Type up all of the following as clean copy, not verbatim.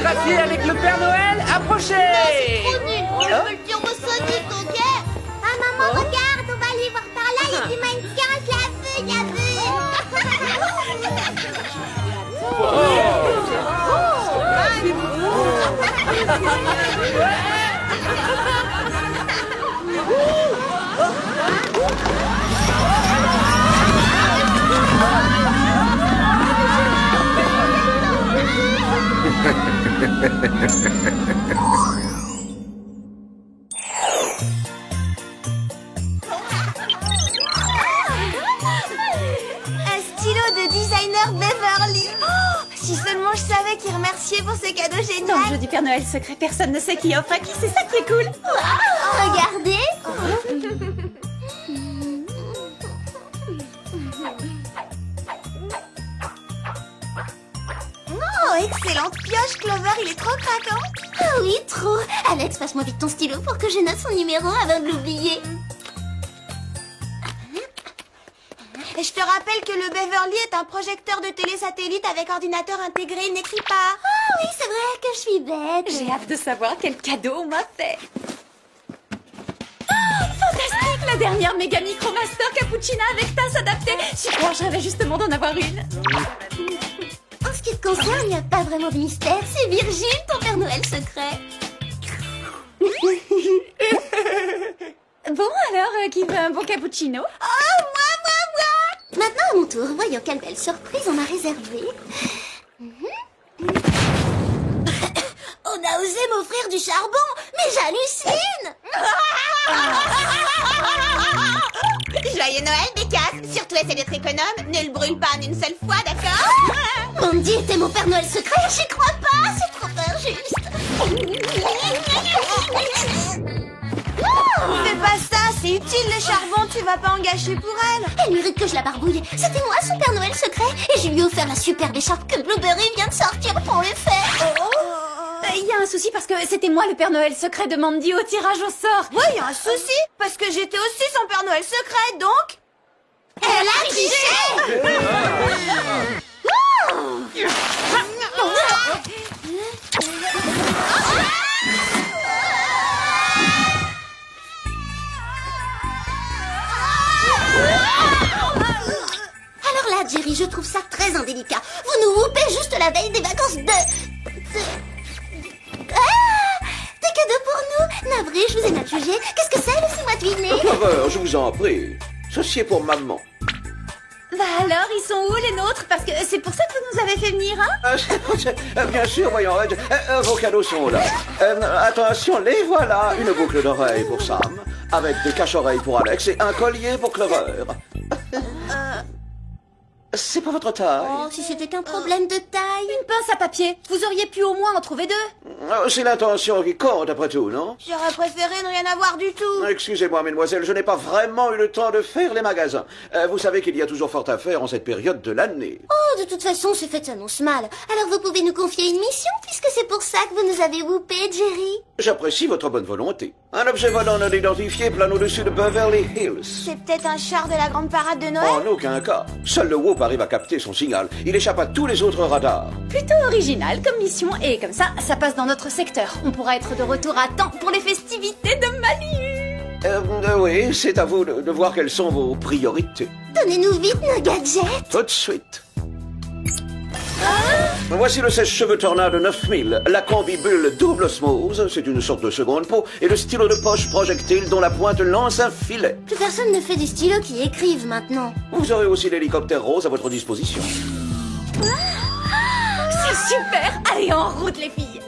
photographier avec le Père Noël. Approchez. Trop nul. On peut le dire au Sonic, ok? Ah, maman, regarde, on va aller voir par là. Il y a du mannequin, je la veux, je la veux. Un stylo de designer Beverly. Oh, si seulement je savais qui remercier pour ce cadeau génial. Dans le jeu du Père Noël secret, personne ne sait qui offre à qui, c'est ça qui est cool. Regardez. Oh, excellente pioche, Clover, il est trop craquant. Ah oui, trop. Alex, passe-moi vite ton stylo pour que je note son numéro avant de l'oublier. Et je te rappelle que le Beverly est un projecteur de télé satellite avec ordinateur intégré, il n'écrit pas. Ah oui, c'est vrai que je suis bête. J'ai hâte de savoir quel cadeau on m'a fait. Oh, fantastique, la dernière méga micromaster cappuccina avec tasse adaptée. Super, je rêvais justement d'en avoir une. En ce qui te concerne, il n'y a pas vraiment de mystère. C'est Virgile, ton Père Noël secret. Bon, alors, qui veut un bon cappuccino? Oh, moi. Maintenant, à mon tour, voyons quelle belle surprise on a réservée. On a osé m'offrir du charbon, mais j'hallucine. Joyeux Noël, Bécasse. Surtout essaie d'être économe. Ne le brûle pas en une seule fois, d'accord? Mandy était mon Père Noël secret, j'y crois pas, c'est trop injuste. Fais pas ça, c'est utile le charbon, tu vas pas en gâcher pour elle. Elle mérite que je la barbouille. C'était moi son Père Noël secret et je lui ai offert la superbe écharpe que Blueberry vient de sortir pour les fêtes. Il y a un souci parce que c'était moi le Père Noël secret de Mandy au tirage au sort. Ouais, il y a un souci, parce que j'étais aussi son Père Noël secret, donc... Elle a triché. Alors là, Jerry, je trouve ça très indélicat. Vous nous loupez juste la veille des vacances de... Ah, des cadeaux pour nous. Navré, je vous ai mal jugé. Qu'est-ce que c'est, laissez-moi deviner. Clover, je vous en prie. Ceci est pour maman. Bah alors, ils sont où les nôtres? Parce que c'est pour ça que vous nous avez fait venir, hein? Bien sûr, voyons, vos cadeaux sont là. Attention, les voilà. Une boucle d'oreille pour Sam, avec des cache-oreilles pour Alex et un collier pour Clover. C'est pas votre taille. Oh, si c'était qu'un problème de taille. Une pince à papier. Vous auriez pu au moins en trouver deux. C'est l'intention qui compte, après tout, non? J'aurais préféré ne rien avoir du tout. Excusez-moi, mesdemoiselles, je n'ai pas vraiment eu le temps de faire les magasins. Vous savez qu'il y a toujours fort à faire en cette période de l'année. Oh, de toute façon, ce fait s'annonce mal. Alors vous pouvez nous confier une mission, puisque c'est pour ça que vous nous avez loupés, Jerry. J'apprécie votre bonne volonté. Un objet volant non identifié plane au-dessus de Beverly Hills. C'est peut-être un char de la grande parade de Noël? En aucun cas. Seul le Whoop arrive à capter son signal. Il échappe à tous les autres radars. Plutôt original comme mission et comme ça passe dans notre secteur. On pourra être de retour à temps pour les festivités de Manu. Oui, c'est à vous de voir quelles sont vos priorités. Donnez-nous vite nos gadgets. Tout de suite. Voici le sèche-cheveux Tornado 9000, la combibule double osmose, c'est une sorte de seconde peau, et le stylo de poche projectile dont la pointe lance un filet. Plus personne ne fait des stylos qui écrivent maintenant. Vous aurez aussi l'hélicoptère rose à votre disposition. C'est super. Allez, en route les filles.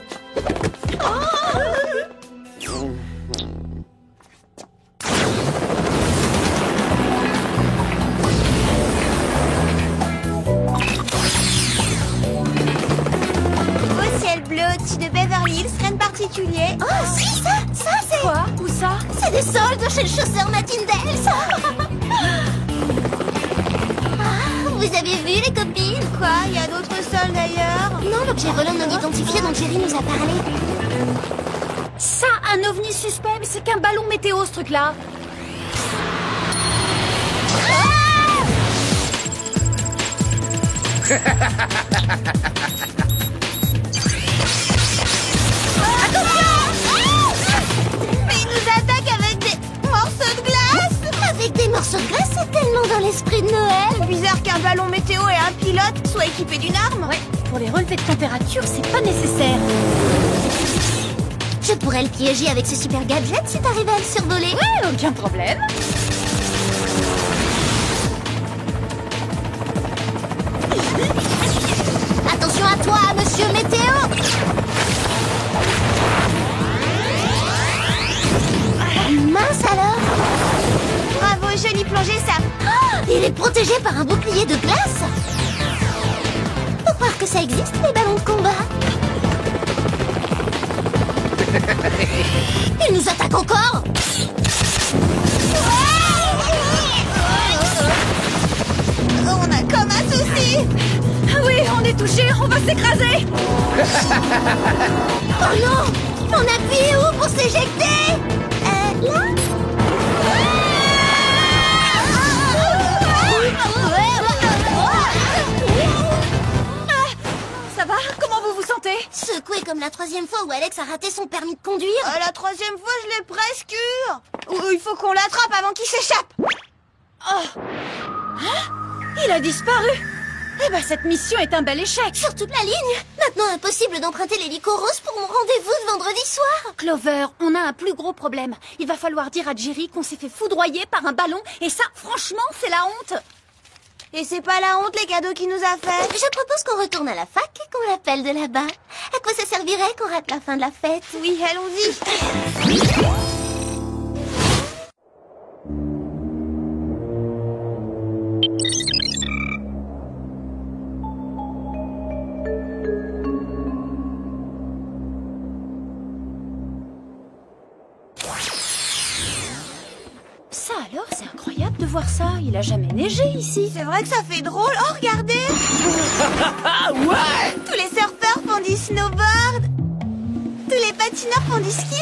Au ciel bleu au-dessus de Beverly Hills, rien de particulier. Oh, si, ça c'est... Quoi? Où ça? C'est des soldes chez le chausseur Matindale, ça. Ah, vous avez vu, les copines? Quoi? Il y a d'autres soldes d'ailleurs? Non, l'objet volant non identifié dont Jerry nous a parlé. Ça, un ovni suspect, mais c'est qu'un ballon météo ce truc-là. l'esprit de Noël. C'est bizarre qu'un ballon météo et un pilote soient équipés d'une arme. Ouais, pour les relevés de température, c'est pas nécessaire. Je pourrais le piéger avec ce super gadget si t'arrivais à le survoler. Ouais, aucun problème. Attention à toi, monsieur Météo. Mince alors. Bravo, joli plongée, Sam. Oh, il est protégé par un bouclier de glace. Faut croire que ça existe, les ballons de combat. Il nous attaque encore. On a comme un souci. Oui, on est touché, on va s'écraser. Oh non. On appuie où pour s'éjecter? Là. Ça va? Comment vous vous sentez? Secoué comme la troisième fois où Alex a raté son permis de conduire. La troisième fois, je l'ai presque eu. Il faut qu'on l'attrape avant qu'il s'échappe. Oh. Hein? Il a disparu. Eh ben, cette mission est un bel échec. Sur toute la ligne. Maintenant, impossible d'emprunter l'hélico rose pour mon rendez-vous de vendredi soir. Clover, on a un plus gros problème. Il va falloir dire à Jerry qu'on s'est fait foudroyer par un ballon, et ça, franchement, c'est la honte. Et c'est pas la honte, les cadeaux qu'il nous a fait. Je propose qu'on retourne à la fac et qu'on l'appelle de là-bas. À quoi ça servirait qu'on rate la fin de la fête? Oui, allons-y. Ça alors, c'est incroyable de voir ça. Il a jamais neigé ici. C'est vrai que ça fait drôle. Oh, regardez. Ah ouais! Tous les surfeurs font du snowboard. Tous les patineurs font du ski.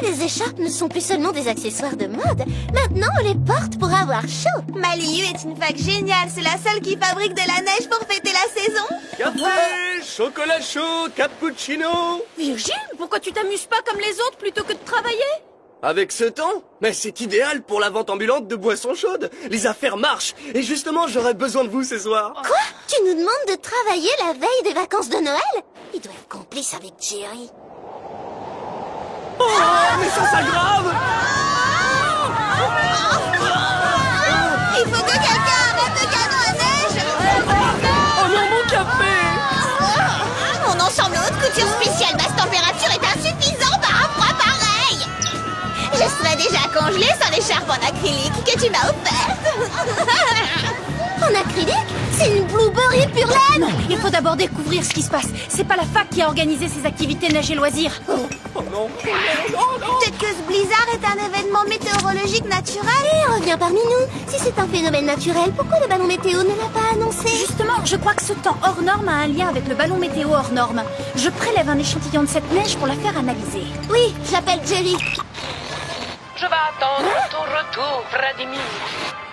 Et les écharpes ne sont plus seulement des accessoires de mode. Maintenant, on les porte pour avoir chaud. Maliu est une fac géniale. C'est la seule qui fabrique de la neige pour fêter la saison. Café, chocolat chaud, cappuccino. Virgile, pourquoi tu t'amuses pas comme les autres plutôt que de travailler? Avec ce temps? Mais c'est idéal pour la vente ambulante de boissons chaudes. Les affaires marchent. Et justement, j'aurais besoin de vous ce soir. Quoi? Tu nous demandes de travailler la veille des vacances de Noël? Il doit être complice avec Jerry. Oh, mais ça s'aggrave! Il faut que quelqu'un arrête le canon à neige. Oh non, mon café! Mon ensemble haute couture spéciale basse température est insuffisant par un froid pareil. Je serais déjà congelée sans l'écharpe en acrylique que tu m'as offerte. En acrylique? C'est une blueberry pure laine! Non, il faut d'abord découvrir ce qui se passe. C'est pas la fac qui a organisé ces activités neige et loisirs. Oh non, oh non! Peut-être que ce blizzard est un événement météorologique naturel. Et reviens parmi nous. Si c'est un phénomène naturel, pourquoi le ballon météo ne l'a pas annoncé? Justement, je crois que ce temps hors norme a un lien avec le ballon météo hors norme. Je prélève un échantillon de cette neige pour la faire analyser. Oui, j'appelle Jerry. Je vais attendre ton retour, Vladimir.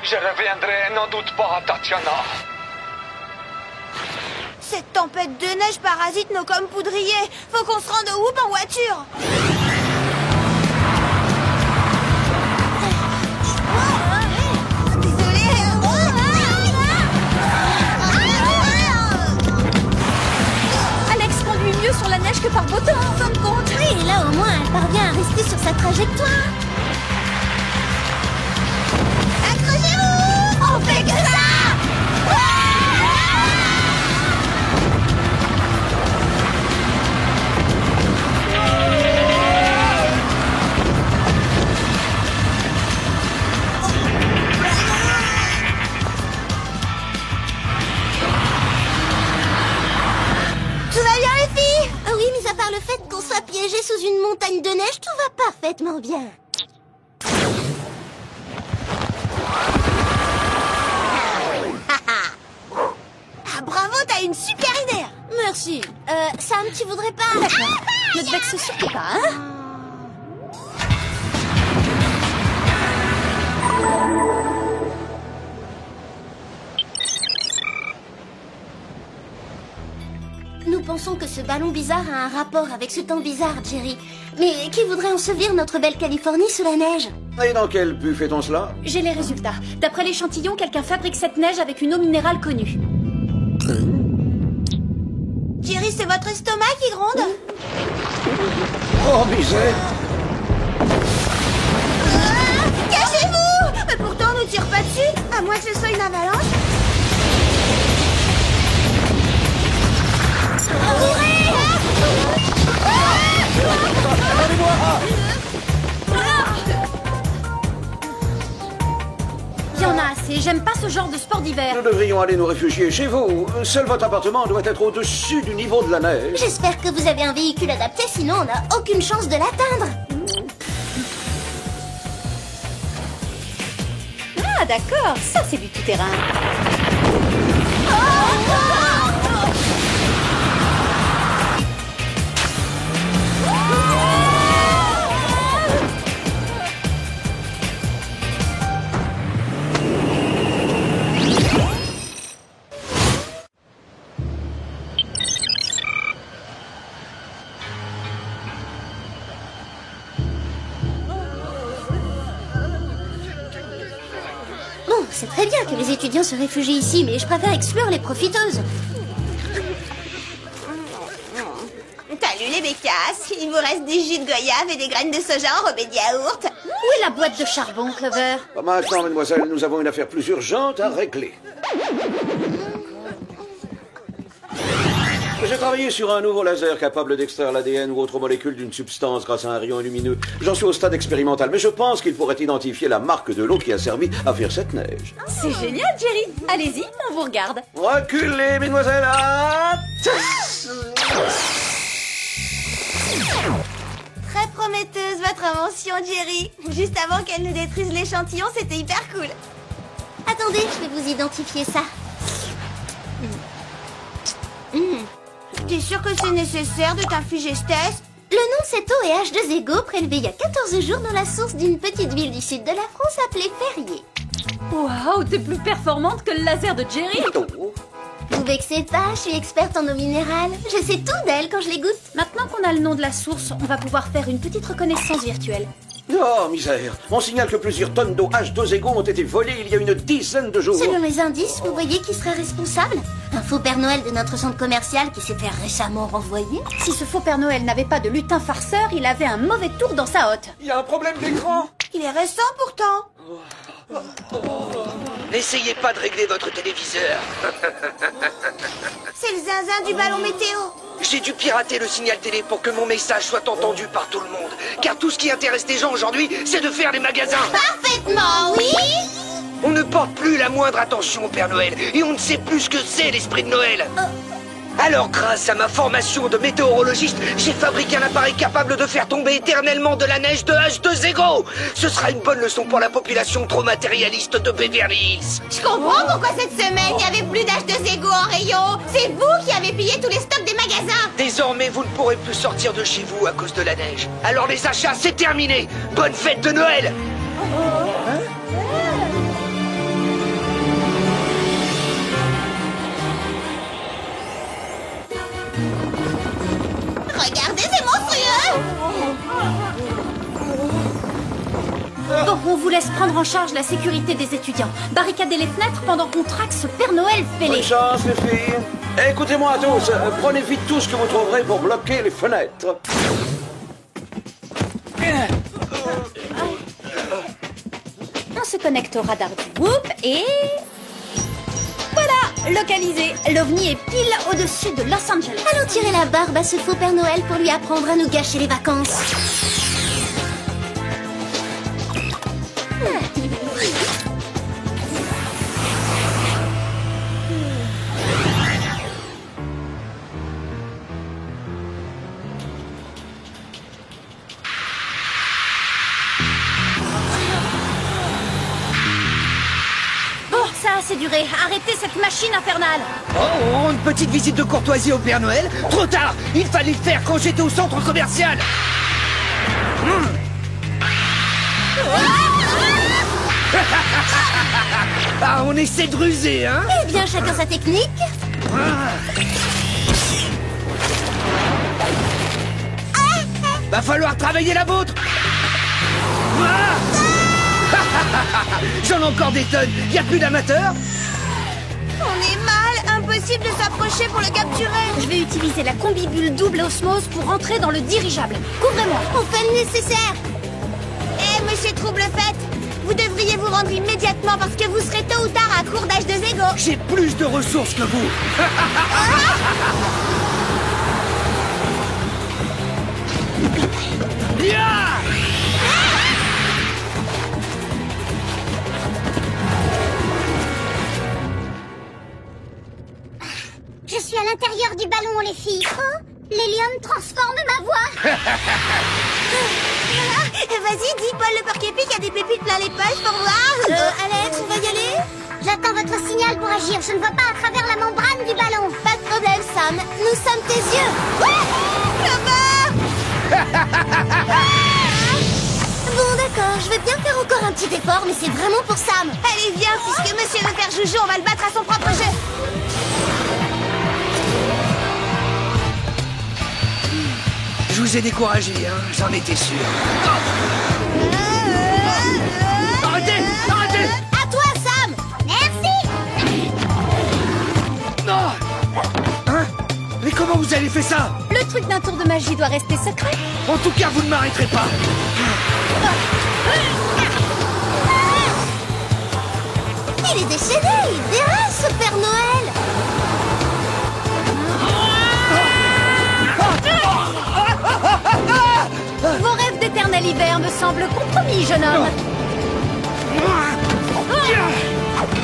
Je reviendrai, n'en doute pas, Tatiana. Cette tempête de neige parasite nos comme poudriers. Faut qu'on se rende au Whoop en voiture. Alex conduit mieux sur la neige que par beau temps, en fin de compte. Oui, et là au moins, elle parvient à rester sur sa trajectoire. Accrochez-vous! On fait que ça! Tout va bien les filles? Ah oui, mis à part le fait qu'on soit piégé sous une montagne de neige, tout va parfaitement bien. Ah, bravo, t'as une super idée! Merci. Sam, tu voudrais pas... D'accord. Ne te vexe surtout pas, hein? Nous pensons que ce ballon bizarre a un rapport avec ce temps bizarre, Jerry. Mais qui voudrait ensevelir notre belle Californie sous la neige? Et dans quel but fait-on cela? J'ai les résultats. D'après l'échantillon, quelqu'un fabrique cette neige avec une eau minérale connue. Jerry, c'est votre estomac qui gronde? Oh, misère! Cachez-vous! Mais pourtant, on ne tire pas dessus, à moins que ce soit une avalanche. Il y en a assez, j'aime pas ce genre de sport d'hiver. Nous devrions aller nous réfugier chez vous. Seul votre appartement doit être au-dessus du niveau de la neige. J'espère que vous avez un véhicule adapté, sinon on n'a aucune chance de l'atteindre. Ah d'accord, ça c'est du tout-terrain. Bon, c'est très bien que les étudiants se réfugient ici, mais je préfère exclure les profiteuses. T'as lu les bécasses? Il vous reste des jus de goyave et des graines de soja enrobées de yaourt. Où est la boîte de charbon, Clover? Maintenant, mademoiselle, nous avons une affaire plus urgente à régler. J'ai travaillé sur un nouveau laser capable d'extraire l'ADN ou autre molécule d'une substance grâce à un rayon lumineux. J'en suis au stade expérimental, mais je pense qu'il pourrait identifier la marque de l'eau qui a servi à faire cette neige. C'est génial, Jerry. Allez-y, on vous regarde. Reculez, mesdemoiselles. Ah, Très prometteuse votre invention, Jerry. Juste avant qu'elle nous détruise l'échantillon, c'était hyper cool. Attendez, je vais vous identifier ça. T'es sûr que c'est nécessaire de t'infliger ce test? Le nom c'est eau et H2SO prélevés il y a 14 jours dans la source d'une petite ville du sud de la France appelée Ferrier. Waouh, t'es plus performante que le laser de Jerry. Vous vexez pas, je suis experte en eau minérale. Je sais tout d'elle quand je les goûte. Maintenant qu'on a le nom de la source, on va pouvoir faire une petite reconnaissance virtuelle. Oh, misère. On signale que plusieurs tonnes d'eau H2SO ont été volées il y a une dizaine de jours. Selon les indices, vous voyez qui serait responsable? Un faux Père Noël de notre centre commercial qui s'est fait récemment renvoyer? Si ce faux Père Noël n'avait pas de lutin farceur, il avait un mauvais tour dans sa hotte. Il y a un problème d'écran. Il est récent pourtant. N'essayez pas de régler votre téléviseur. C'est le zinzin du ballon météo. J'ai dû pirater le signal télé pour que mon message soit entendu par tout le monde. Car tout ce qui intéresse les gens aujourd'hui, c'est de faire les magasins. Parfaitement, oui. On ne porte plus la moindre attention au Père Noël. Et on ne sait plus ce que c'est l'esprit de Noël. Alors, grâce à ma formation de météorologiste, j'ai fabriqué un appareil capable de faire tomber éternellement de la neige de H2SO. Ce sera une bonne leçon pour la population trop matérialiste de Beverly Hills. Je comprends pourquoi cette semaine, il n'y avait plus d'H2SO en rayon. C'est vous qui avez pillé tous les stocks des magasins. Désormais, vous ne pourrez plus sortir de chez vous à cause de la neige. Alors les achats, c'est terminé. Bonne fête de Noël. Regardez, c'est monstrueux. Bon, on vous laisse prendre en charge la sécurité des étudiants. Barricadez les fenêtres pendant qu'on traque ce Père Noël fêlé. Bonne chance, les filles. Écoutez-moi tous. Prenez vite tout ce que vous trouverez pour bloquer les fenêtres. On se connecte au radar du Whoop et... Voilà, localisé. L'OVNI est pile au-dessus de Los Angeles. Allons tirer la barbe à ce faux Père Noël pour lui apprendre à nous gâcher les vacances. Bon, ça a assez duré. Arrêtez cette machine infernale. Oh, une petite visite de courtoisie au Père Noël. Trop tard. Il fallait le faire quand j'étais au centre commercial. Ah, on essaie de ruser, hein? Eh bien, chacun sa technique. Va falloir travailler la vôtre. Ah J'en ai encore des tonnes. Y a plus d'amateurs? On est mal, impossible de s'approcher pour le capturer. Je vais utiliser la combi-bulle double osmose pour rentrer dans le dirigeable. Couvrez-moi. On fait le nécessaire. Eh, monsieur Trouble-Fête, vous devriez vous rendre immédiatement parce que vous serez tôt ou tard à court d'âge de Zégo. J'ai plus de ressources que vous. Ya Je suis à l'intérieur du ballon, les filles. Oh, l'hélium transforme ma voix. Vas-y, dis, Paul le porc-épic a des pépites plein les poches pour voir. Alex, on va y aller? J'attends votre signal pour agir. Je ne vois pas à travers la membrane du ballon. Pas de problème, Sam. Nous sommes tes yeux. Là-bas. Bon, d'accord. Je vais bien faire encore un petit effort, mais c'est vraiment pour Sam. Allez, viens, puisque monsieur veut faire joujou, on va le battre à son propre jeu. Je vous ai découragé, hein. J'en étais sûr. Arrêtez! Arrêtez! À toi, Sam. Merci. Non! Hein? Mais comment vous avez fait ça? Le truc d'un tour de magie doit rester secret. En tout cas, vous ne m'arrêterez pas. Il est déchaîné. Il déraille, ce Père Noël. Vos rêves d'éternel hiver me semblent compromis, jeune homme.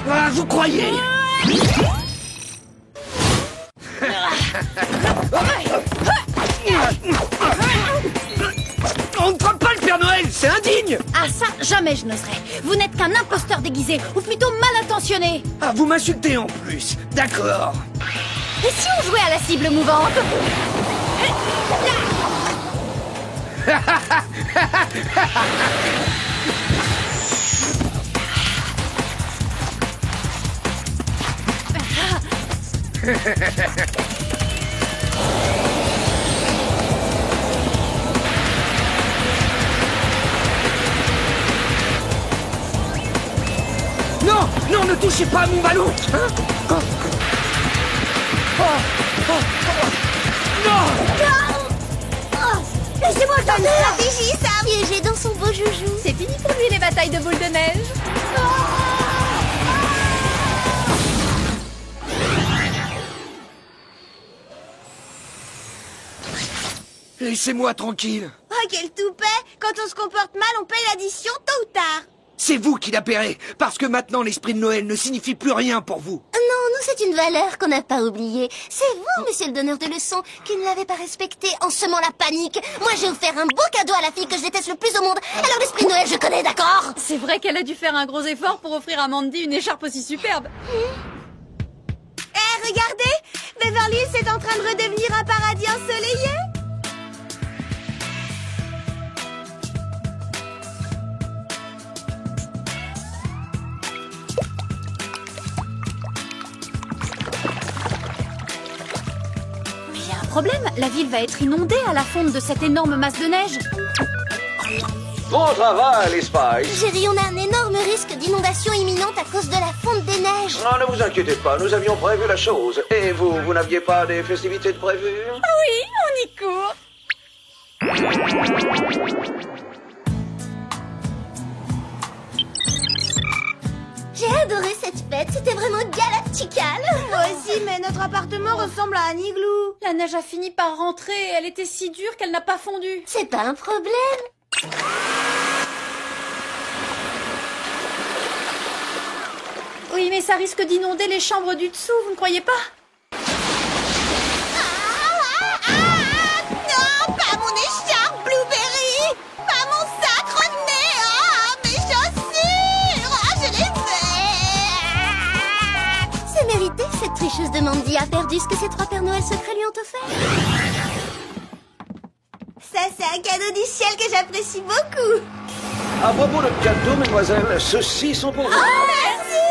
Ah, vous croyez? On ne frappe pas le Père Noël, c'est indigne! Ah ça, jamais je n'oserais. Vous n'êtes qu'un imposteur déguisé, ou plutôt mal intentionné. Ah, vous m'insultez en plus. D'accord. Et si on jouait à la cible mouvante? Non! Non, ne touchez pas à mon ballon! Hein? Oh. Oh. Oh. Non! Laissez-moi le temps de stratégie, Sam. Piégé dans son beau joujou. C'est fini pour lui les batailles de boules de neige. Laissez-moi tranquille. Oh, quel toupet. Quand on se comporte mal, on paye l'addition tôt ou tard. C'est vous qui la paierez, parce que maintenant l'esprit de Noël ne signifie plus rien pour vous. Non, nous, c'est une valeur qu'on n'a pas oubliée. C'est vous, monsieur le donneur de leçons, qui ne l'avez pas respectée en semant la panique. Moi, j'ai offert un beau cadeau à la fille que je déteste le plus au monde. Alors, l'esprit de Noël, je connais, d'accord? C'est vrai qu'elle a dû faire un gros effort pour offrir à Mandy une écharpe aussi superbe. Eh, regardez, Beverly Hills est en train de redevenir un paradis ensoleillé. J'ai un problème, la ville va être inondée à la fonte de cette énorme masse de neige. Bon travail, les Spice. Jerry, on a un énorme risque d'inondation imminente à cause de la fonte des neiges. Non, ne vous inquiétez pas, nous avions prévu la chose. Et vous n'aviez pas des festivités de prévues? Oui, on y court. J'ai adoré cette fête, c'était vraiment galactical. Moi aussi, mais notre appartement ressemble à un igloo. La neige a fini par rentrer et elle était si dure qu'elle n'a pas fondu. C'est pas un problème. Oui, mais ça risque d'inonder les chambres du dessous, vous ne croyez pas? Non, pas mon écharpe, Blueberry. Pas mon sac, Rodney. Ah, mes chaussures. Ah, je les veux. C'est mérité, cette tricheuse de Mandy a perdu ce que ses 3 Pères Noël secrets lui ont offert. Ça, c'est un cadeau du ciel que j'apprécie beaucoup. À propos de cadeaux, mesdemoiselles, ceux-ci sont pour vous. Oh, merci.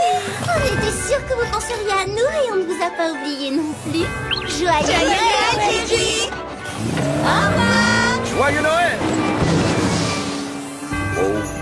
On était sûrs que vous penseriez à nous et on ne vous a pas oublié non plus. Joyeux Noël, Gigi. Au revoir. Joyeux Noël! Oh.